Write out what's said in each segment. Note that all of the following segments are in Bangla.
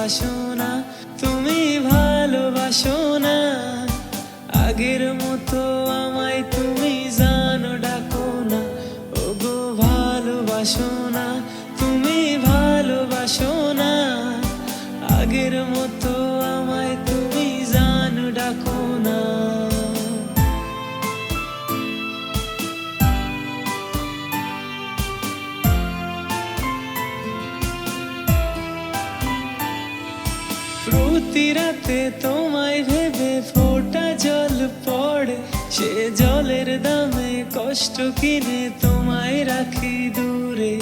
ভালোবাসো না, তুমি ভালোবাসো না। আগের মতো আমায় তুমি জানো ডাকো না, ওগো ভালোবাসো না, তুমি ভালোবাসো না। আগের মতো আমায় তুমি জানো ডাকো না। প্রতি রাতে তোমায় ভেবে ফোঁটা জল পড়ে, সে জলের দামে কষ্ট কিনে তোমায় রাখি দূরে।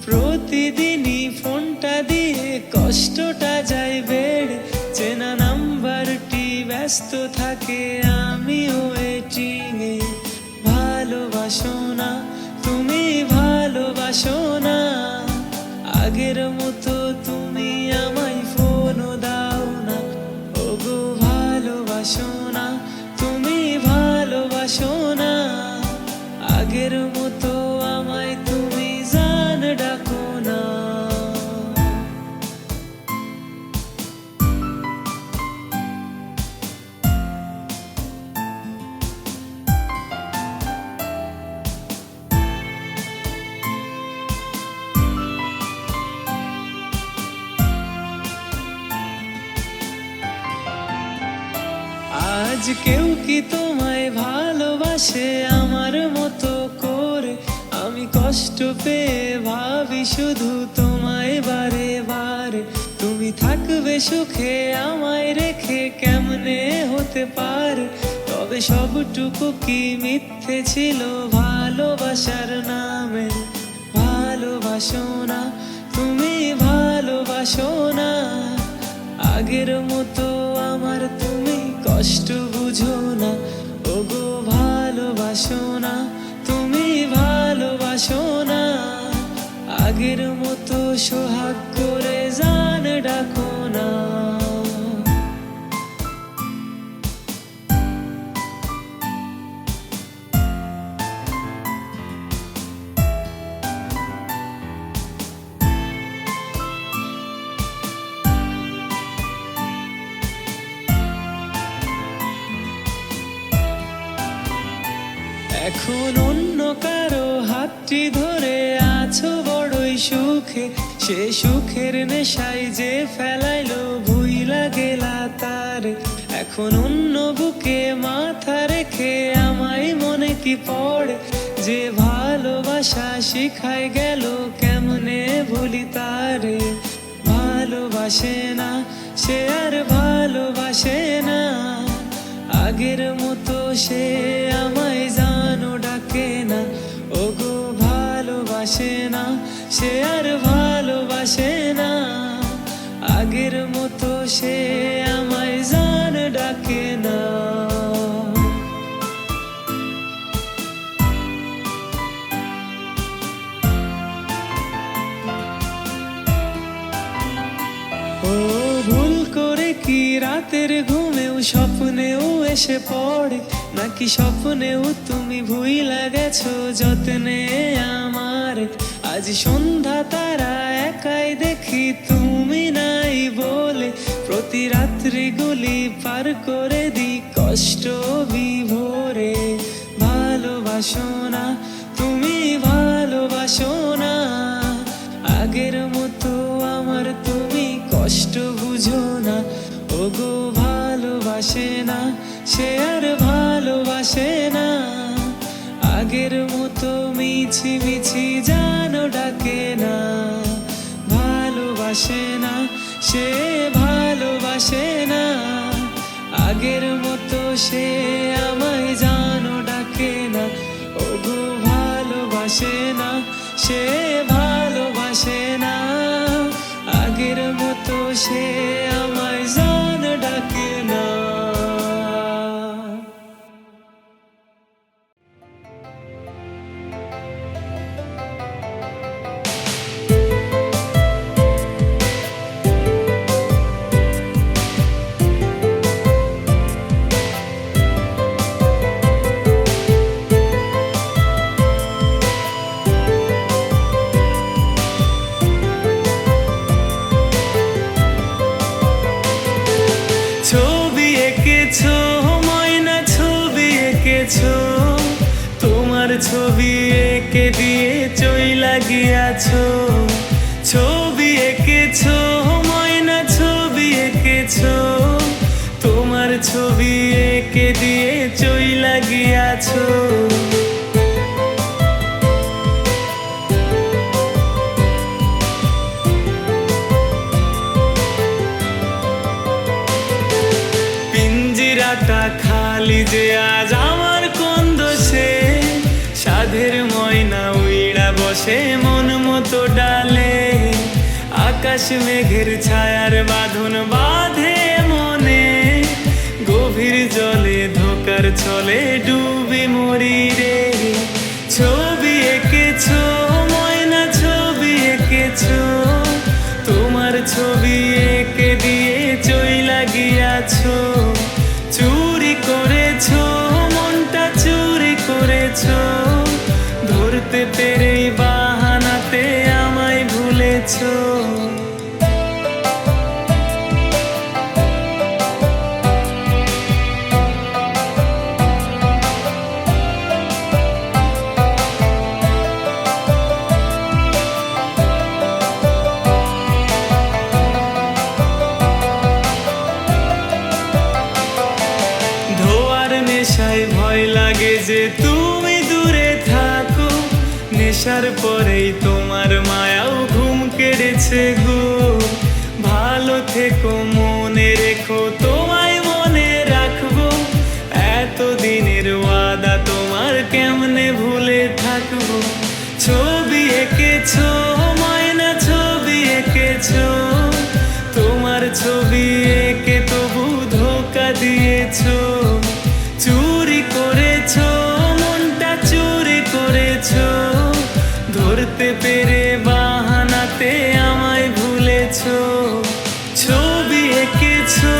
প্রতিদিনই ফোনটা দিয়ে কষ্টটা যায় বেড়ে, চেনা নাম্বারটি ব্যস্ত থাকে, আমিও ওয়েটিংয়ে। ভালোবাসো না, তুমি ভালোবাসো না। আগের মতো তুমি আমায় ফোনও দাও না, ওগো ভালোবাসো না, তুমি ভালোবাসো না। আগের মতো আমায় তুমি জান ডাকো না। আজ কেউ কি তোমায় ভালোবাসে আমার মতো করে? আমি কষ্ট পেয়ে ভাবি শুধু তোমায় বারে বারে। তুমি থাকবে সুখে আমায় রেখে, কেমনে হতে পারে? তবে সবটুকু কি মিথ্যে ছিল ভালোবাসার নামে? ভালোবাসো না, তুমি ভালোবাসো না। আগের মতো আমার তুমি কষ্ট বুঝো না, ওগো ভালোবাসো না, তুমি ভালোবাসো না। আগের মতো সোহাগ করে জান ডাকো না। এখন অন্য কারো হাতটি ধরে আছো বড়ই সুখে, সে সুখের নেশায় যে ফেলাইলো ভুইলা গেলা তারে। এখন অন্য বুকে মাথা রেখে আমায় মনে কি পড়ে, যে ভালোবাসা শিখাই গেল কেমনে ভুলি তারে। ভালোবাসে না, সে আর ভালোবাসে না। আগের মতো সে আমায় জানো ডাকে না, ওগো ভালোবাসে না, সে আর ভালোবাসে না। আগের মতো সে আমায় জান ডাকে না। ও ভুল করে কি রাতের ঘুমেও স্বপ্নেও এসে পড়ে, নাকি স্বপ্নেও তুমি ভুইলা গেছো যত্নে আমার? আজ সন্ধ্যা তারা একাই দেখি তুমি নাই বলে, প্রতি রাত্রি গুলি পার করে দি কষ্ট বিভোরে। ভালোবাসো না, তুমি ভালোবাসো না। আগের মতো আমার তুমি কষ্ট বুঝো না, ওগো ভালোবাসে না, সে আর ভালোবাসে না। আগের মতো মিছি মিছি জানো ডাকে না। ভালোবাসে না, সে ভালোবাসে না। আগের মতো সে আমায় জানো ডাকে না, ওগো ভালোবাসে না, সে ভালোবাসে না। আগের মতো সে আমায় জান ডাকে না। ছবি এঁকে দিয়ে চইলা গিয়াছো, ছবি এঁকেছো ময়না ছবি এঁকেছো, তোমার ছবি এঁকে দিয়ে চইলা গিয়াছো। পিঞ্জিরাটা খালি যে আজ আমার কোন দোষে, সাধের ময়না উইড়া বসে মন মতো ডালে, আকাশ মেঘের ছায়ার বাঁধন বাঁধে মনে, গভীর জলে ধোকার ছলে ডুবি মরি রে। ছবি এঁকেছো ময়না ছবি এঁকেছো, তোমার ছবি এঁকে দিয়ে চইলা গিয়াছো, চুরি করেছো মনটা চুরি করেছো, ধরতে পেরে বাহানাতে আমায় ভুলেছো। নেশায় ভয় লাগে যে তুমি দূরে থাকো, নেশার পরেই তোমার মায়াও ঘুম কেড়েছে গো। ভালো থেকো মনে রেখো তোমায় মনে রাখবো, এতদিনের ওয়াদা তোমার কেমনে ভুলে থাকবো। ছবি এঁকেছো ময়না ছবি এঁকেছো, তোমার ছবি এঁকে তবু ধোকা দিয়েছো, চুরি করেছো মনটা চুরি করেছো, ধরতে পেরে বাহানাতে আমায় ভুলেছো। ছবি এঁকেছো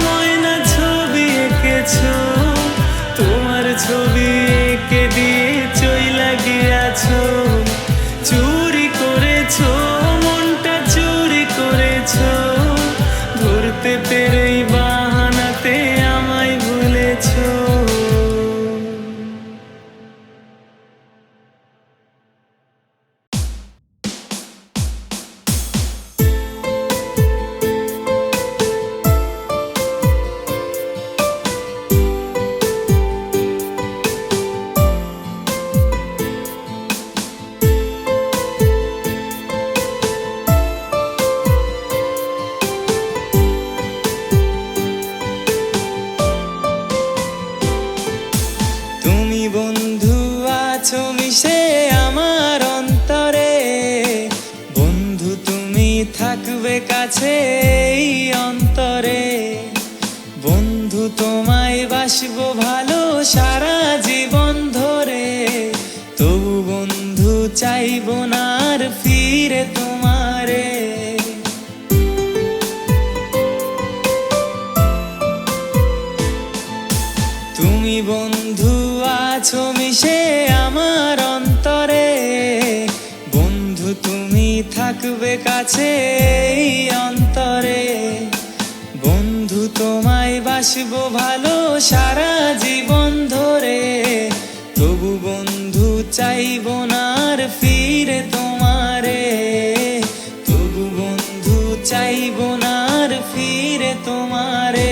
ময়না ছবি এঁকেছো, তোমার ছবি এঁকে দিয়ে চইলা গিয়াছো, চুরি করেছো মনটা চুরি করেছো, ধরতে পেরে বাহানাতে আমায় ভুলেছো। বন্ধু আছো মিশে আমার অন্তরে, বন্ধু তুমি থাকবে কাছে এই অন্তরে, বন্ধু তোমায় বাসবো ভালো সারা জীবন ধরে, তবু বন্ধু চাইবো না আর ফিরে তোমারে। তুমি বন্ধু আছো মিশে আমার অন্তরে, বন্ধু তুমি থাকবে কাছে এই অন্তরে, বন্ধু তোমায় বাসবো ভালো সারা জীবন ধরে, তবু বন্ধু চাইবো না আর ফিরে তোমারে, তবু বন্ধু চাইবো না আর ফিরে তোমারে।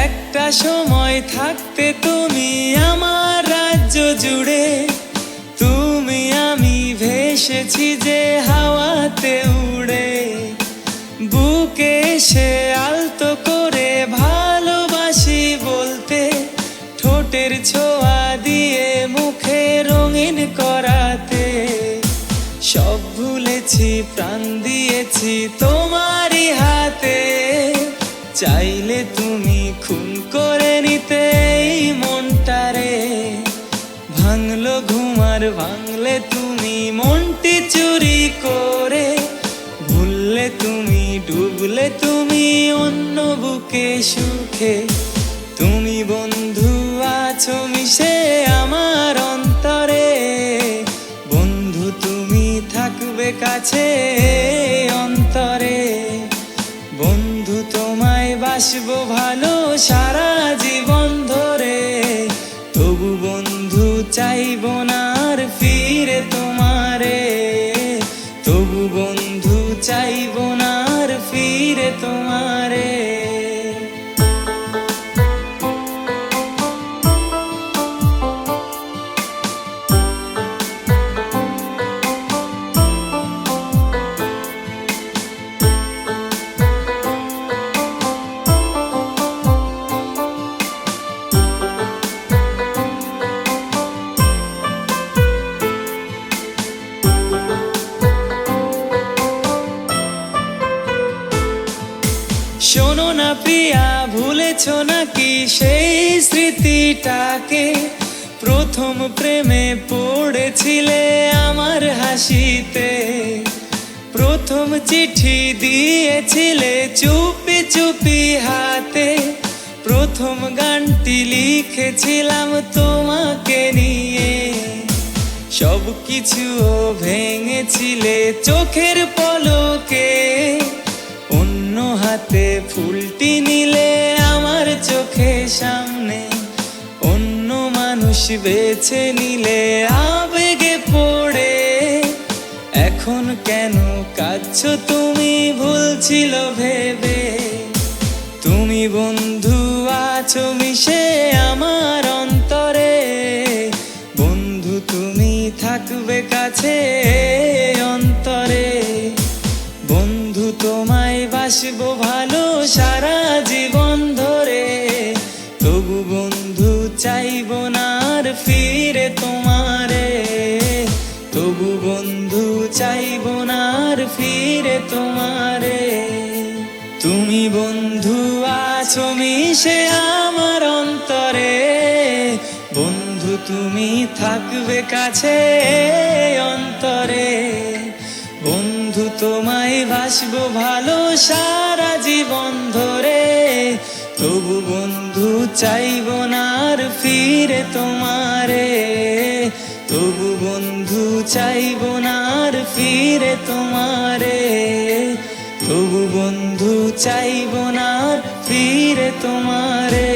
একটা সময় থাকতে তুমি আমার রাজ্য জুড়ে, তুমি আমি ভেসেছি যে হাওয়াতে উড়ে, বুকে এসে আলতো করে ভালোবাসি বলতে, ঠোঁটের ছোঁয়া দিয়ে মুখে রঙিন করাতে, সব ভুলেছি প্রাণ দিয়েছি তোমারই হাতে, চাইলে তুমি খুন করে নিতে এই মনটারে, ভাঙলো ঘুমার ভাঙলে চুরি করে। ভুললে তুমি, ডুবলে তুমি অন্য বুকে সুখে। তুমি বন্ধু আছো মিশে আমার অন্তরে, বন্ধু তুমি থাকবে কাছে অন্তরে। বন্ধু তোমায় বাসবো ভালো সারা জীবন ধরে, তবু বন্ধু চাইবো না আর ফিরে তোমারে। তবু বন্ধু চাইবো না আর ফিরে তোমারে। শোনো না প্রিয়া, ভুলেছো নাকি সেই স্মৃতিটাকে? প্রথম প্রেমে পড়েছিলে আমার হাসিতে, প্রথম চিঠি দিয়েছিলে চুপি চুপি হাতে, প্রথম গানটি লিখেছিলাম তোমাকে নিয়ে। সব কিছু ভেঙেছিলে চোখের পলকে, অন্য হাতে ফুলটি নিলে আমার চোখের সামনে। অন্য মানুষ বেছে নিলে আবেগে পড়ে, এখন কেন কাঁদছো তুমি ভুল ছিল ভেবে? তুমি বন্ধু আছো মিশে আমার অন্তরে, বন্ধু তুমি থাকবে কাছে অন্তরে। বন্ধু তোমায় বাসবো ভালো সারা জীবন ধরে, তবু বন্ধু চাইবো না আর ফিরে তোমারে। তবু বন্ধু চাইবো না আর ফিরে তোমারে। তুমি বন্ধু আছো মিশে আমার অন্তরে, বন্ধু তুমি থাকবে কাছে অন্তরে। বন্ধু তোমায় বাসবো ভালো সারা জীবন ধরে, তবু বন্ধু চাইবো না আর ফিরে তোমারে। তবু বন্ধু চাইবো না আর ফিরে তোমারে। তবু বন্ধু চাইবো না আর ফিরে তোমারে।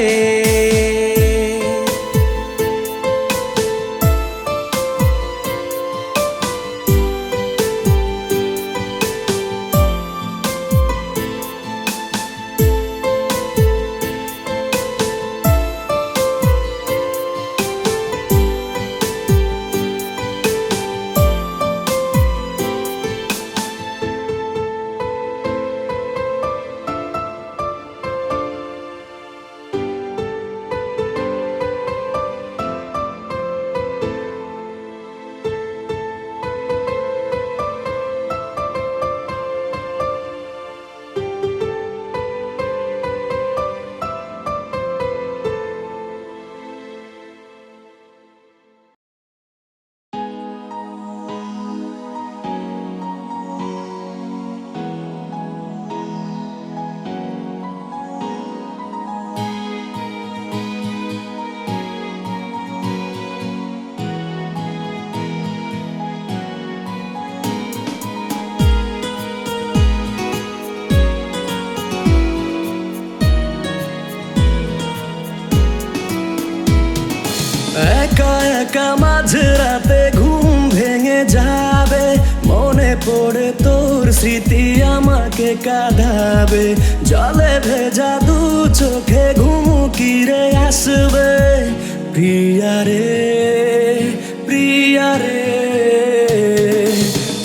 একা একা মাঝরাতে ঘুম ভেঙে যাবে, মনে পড়ে তোর স্মৃতি আমাকে কাঁদাবে। জলে ভেজা দু চোখে ঘুম কিরে আসবে। প্রিয়া রে, প্রিয়া রে,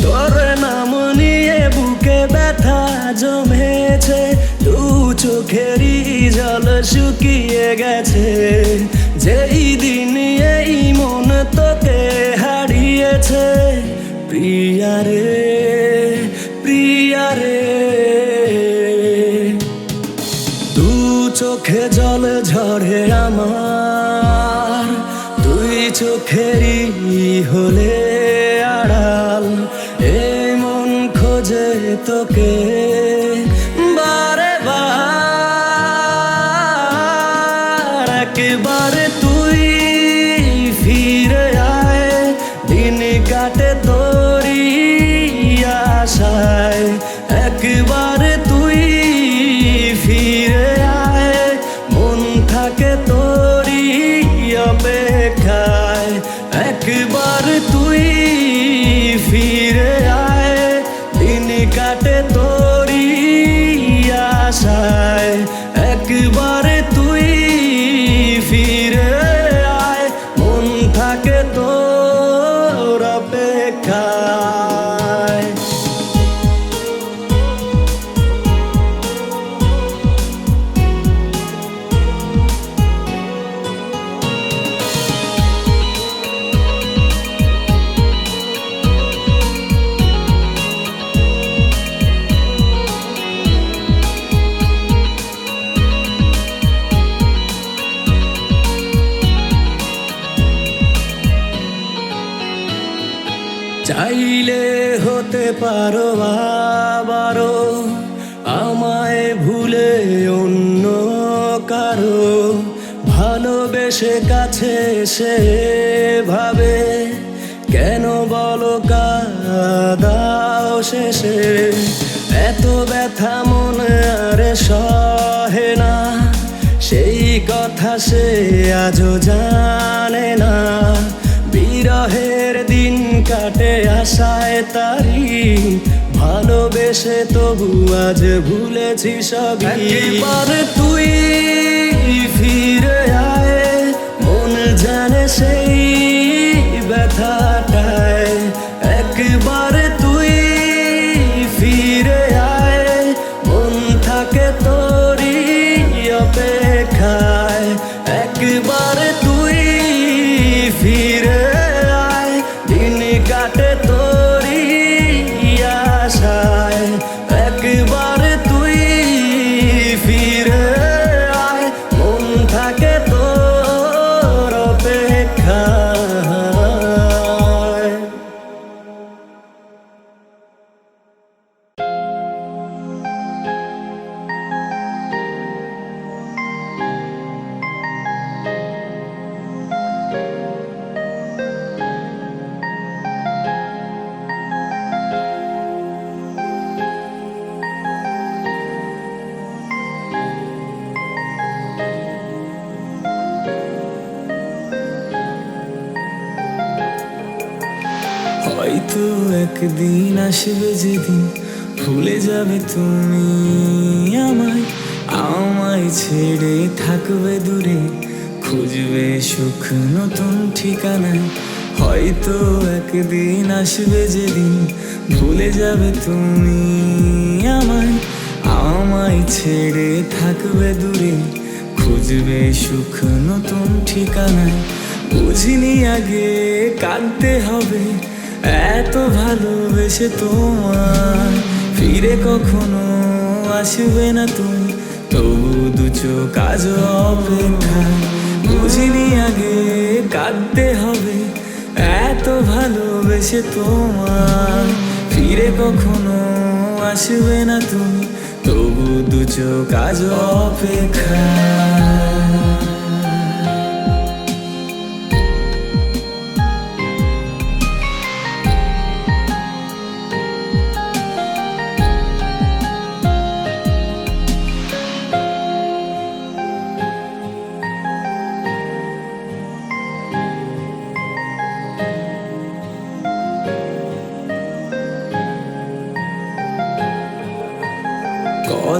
তোর নাম নিয়ে বুকে ব্যথা জমেছে, দু চোখেরই জল শুকিয়ে গেছে। যেই দিন এই মন তোকে হারিয়েছে, প্রিয়া রে, প্রিয়া রে। দু চোখে জল ঝরে আমার, দুই চোখেরই হলে আড়াল। পারো আবারও আমায় ভুলে অন্য কারো ভালোবেসে কাছে এসে ভাবে কেন বলো কাদাও শেষে এত ব্যথা মনে আর সহে না সেই কথা সে আজও জানে না বিরহের দিন কাটে আশায় তারি ভালোবেসে তবু আজ ভুলেছি সবই একবার তুই ফিরে আয় মন জানে সেই ব্যথাটায় একবার তুই ফিরে আয় মন থাকে তোরই অপেক্ষায় একবার তুই ফিরে আয় দিন কাটে তোরই আশায় একবার তুই ফিরে আয় মন থাকে তোর অপেক্ষায় হয়তো একদিন আসবে যেদিন ভুলে যাবে তুমি আমায় আমায় ছেড়ে থাকবে দূরে খুঁজবে সুখ নতুন ঠিকানায় হয়তো একদিন আসবে যেদিন ভুলে যাবে তুমি আমায় আমায় ছেড়ে থাকবে দূরে খুঁজবে সুখ নতুন ঠিকানায় বুঝিনি আগে কাঁদতে হবে এত ভালোবেসে তোমার ফিরে কখনো আসবে না তুমি তবু দু চোখ আজ অপেক্ষা বুঝিনি আগে কাঁদতে হবে এত ভালোবেসে তোমার ফিরে কখনো আসবে না তুমি তবু দু চোখ আজ অপেক্ষা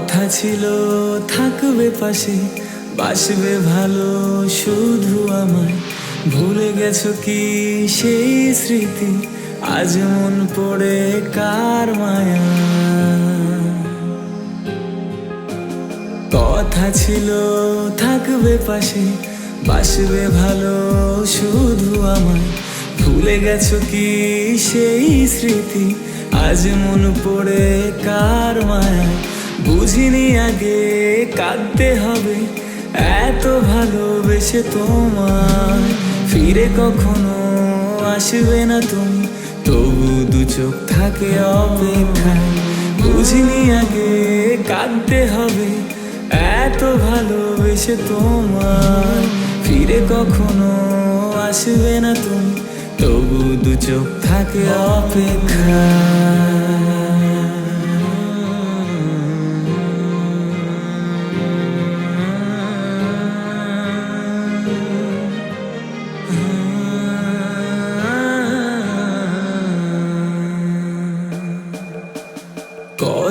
কথা ছিল থাকবে পাশে বাসবে ভালো শুধু আমায় ভুলে গেছো কি সেই স্মৃতি আজ মন পড়ে কার মায়া কথা ছিল থাকবে পাশে বাসবে ভালো শুধু আমায় ভুলে গেছো কি সেই স্মৃতি আজ মন পড়ে কার মায়া বুঝিনি আগে কাঁদতে হবে এত ভালোবেসে তোমার ফিরে কখনো আসবে না তুমি তবু দু চোখ থাকে অপেক্ষায় বুঝিনি আগে কাঁদতে হবে এত ভালোবেসে তোমার ফিরে কখনো আসবে না তুমি তবু দু চোখ থাকে অপেক্ষায়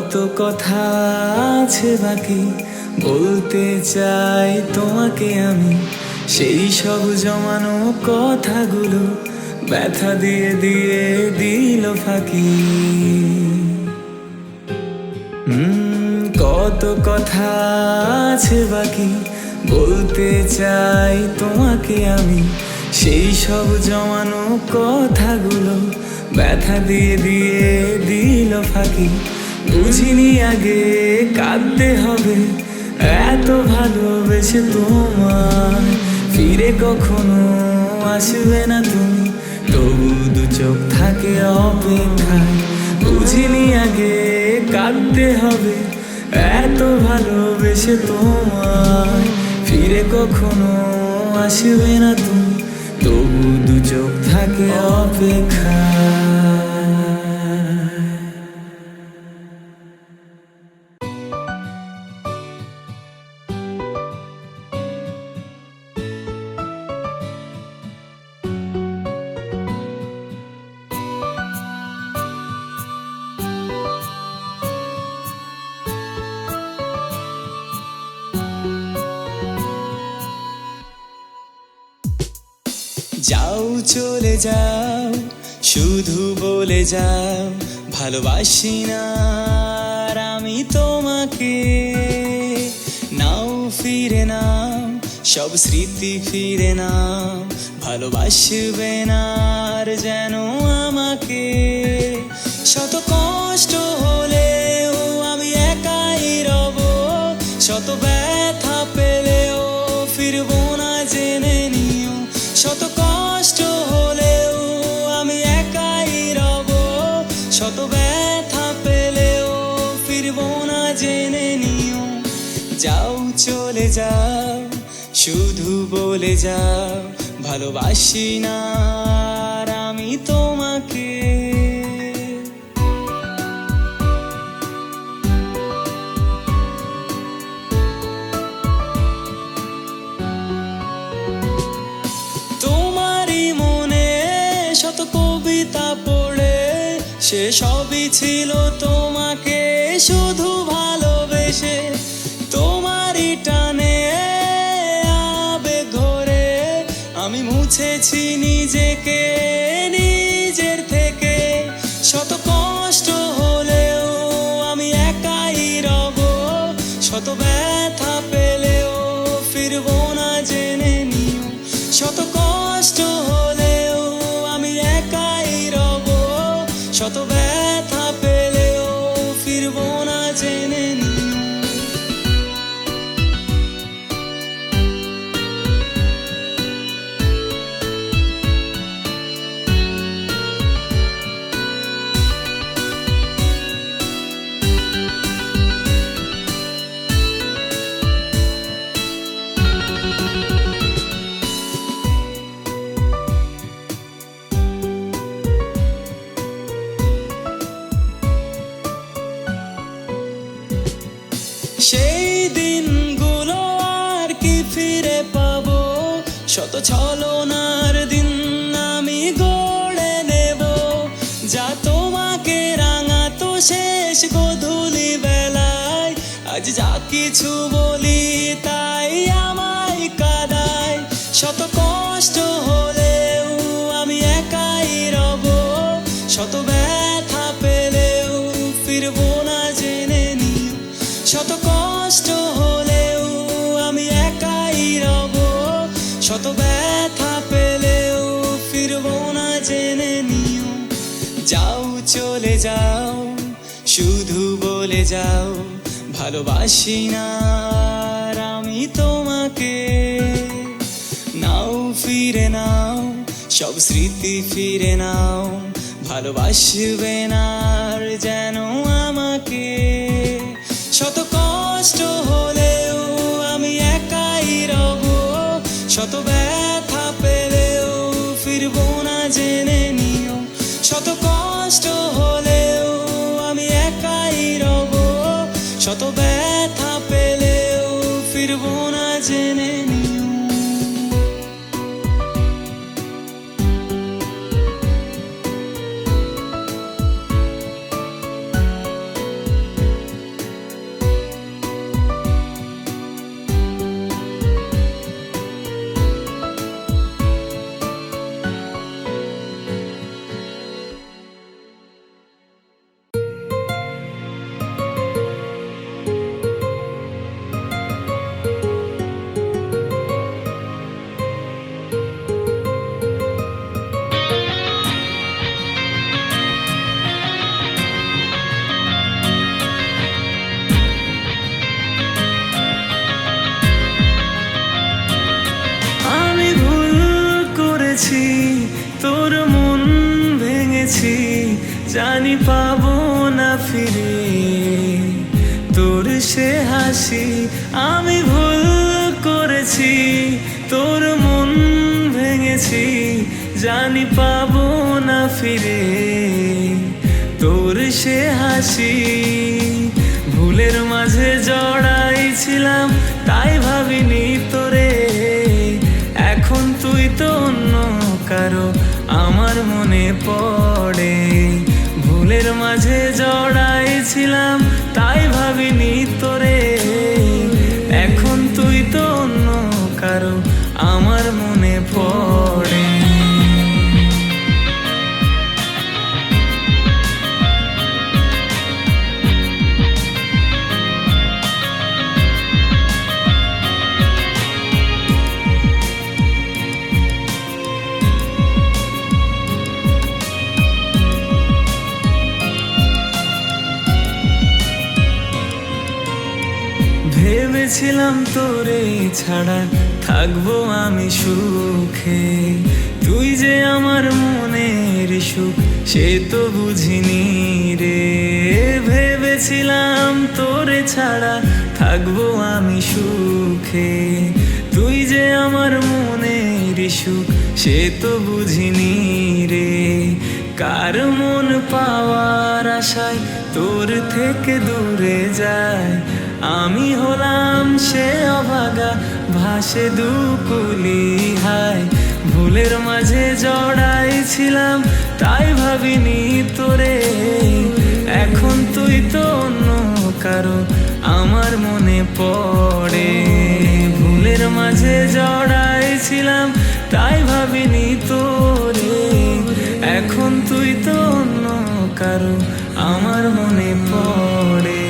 কত কথা আছে বাকি বলতে চাই তোমাকে আমি সেই সব জমানো কথাগুলো ব্যথা দিয়ে দিয়ে দিল ফাঁকি কত কথা আছে বাকি বলতে চাই তোমাকে আমি সেই সব জমানো কথাগুলো ব্যথা দিয়ে দিয়ে দিল ফাঁকি বুঝিনি আগে কাঁদতে হবে এত ভালোবেসে তোমার ফিরে কখনো আসবে না তুমি তবু দু চোখ থাকে অপেক্ষায় বুঝিনি আগে কাঁদতে হবে এত ভালোবেসে তোমায়, ফিরে কখনো আসবে না তুমি, তবু দু চোখ থাকে অপেক্ষা। যাও চলে যাও, শুধু বলে যাও ভালোবাসি না আর আমি তোমাকে। নাও ফিরে নাও, সব স্মৃতি ফিরে নাও, ভালোবাসবে না আর যেন আমাকে। শত কষ্ট হলেও আমি একাই রব, শত ব্যথা পেলেও ফিরবো না জেনে নিও। শত কষ্ট হলেও আমি একাই রব, শত ব্যথা পেলেও ফিরবো না জেনে নিও। যাও চলে যাও, শুধু বলে যাও ভালোবাসি না আর আমি তোমাকে। শত কবিতা পড়ে সে সবই ছিল তোমাকে শুধু ভালোবেসে। তোমারই টানে আবেগ ঘরে আমি মুছেছি নিজেকে নিজের থেকে। শত কষ্ট হলেও আমি একাই রব, শত ব্যথা পেলেও ফিরবো না জেনে নিও। শত কষ্ট হলেও আমি একাই রব, শত ব্যথা পেলেও ফিরবো না জেনে নিও। সেই দিনগুলো আর কি ফিরে পাবো, শত ছলনার দিন আমি গড়ে নেব। যা তোমাকে রাঙাতো শেষ গোধূলি বেলায়, আজ যা কিছু বলি তাই আমায় কাঁদায়। শত কষ্ট হলেও আমি একাই রব, শত ব্যথা পেলেও ফিরবো না জেনে নিও। শত কষ্ট হলেও আমি একাই রব, শত ব্যথা পেলেও ফিরবো না জেনে নিও। যাও চলে যাও, শুধু বলে যাও ভালোবাসি না আর আমি তোমাকে। নাও ফিরে নাও, সব স্মৃতি ফিরে নাও, ভালোবাসবে না আর যেন আমাকে। শত কষ্ট হলেও আমি একাই রব, শত ব্যথা পেলেও ফিরবো না জেনে নিও। শত কষ্ট হলেও আমি একাই রব, শত ব্যথা পেলেও ফিরবো না জেনে নিও। তোর মন ভেঙেছি, জানি পাবো ফিরে তোর সে হাসি। আমি ভুল করেছি, তোর মন ভেঙেছি, জানি পাবো না ফিরে তোর সে হাসি। ভুলের মাঝে জড়াই ছিলাম, তাই ভাবিনি তোরে। এখন তুই তো অন্য কারো, আমার মনে পড়ে। ভুলের মাঝে জড়াই ছিলাম, তাই ভাবিনি তোরে। এখন তুই তো অন্য কারো, আমার মনে পড়ে। ভেবেছিলাম তোরে ছাড়া থাকবো আমি সুখে, তুই যে আমার মনের সুখ সে তো বুঝিনি রে। ভেবেছিলাম তোরে ছাড়া থাকবো আমি সুখে, তুই যে আমার মনের সুখ সে তো বুঝিনি রে। কার মন পাওয়ার আশায় তোর থেকে দূরে যায়, আমি হলাম সে অভাগা, ভাসে দুকুলি হায়। ভুলের মাঝে জড়াই ছিলাম, তাই ভাবিনি তোরে। এখন তুই তো অন্য কারো, আমার মনে পড়ে। ভুলের মাঝে জড়াই ছিলাম, তাই ভাবিনি তোরে। এখন তুই তো অন্য কারো, আমার মনে পড়ে।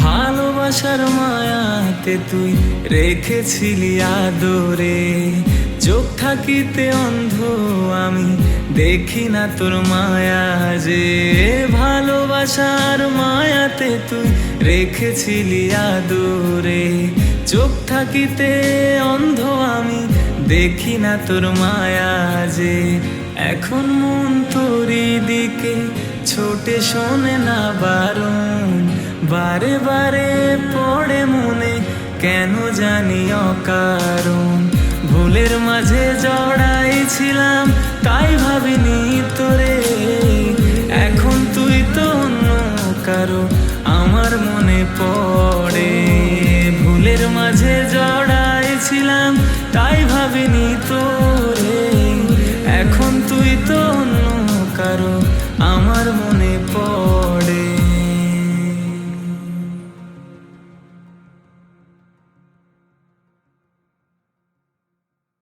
ভালোবাসার মায়াতে তুই রেখেছিলি আদরে, চোখ থাকিতে অন্ধ আমি দেখি না তোর মায়া যে। ভালোবাসার মায়াতে তুই রেখেছিলি আদরে, চোখ থাকিতে অন্ধ আমি দেখি না তোর মায়া যে। এখন মন তোরই দিকে ছোটে, শোনে না বারণ, বারে বারে পড়ে মনে কেন জানি অকারণ। ভুলের মাঝে জড়াই ছিলাম, তাই ভাবিনি তোরে। এখন তুই তো অন্য কারো, আমার মনে পড়ে। ভুলের মাঝে জড়াই ছিলাম, তাই ভাবিনি তোরে।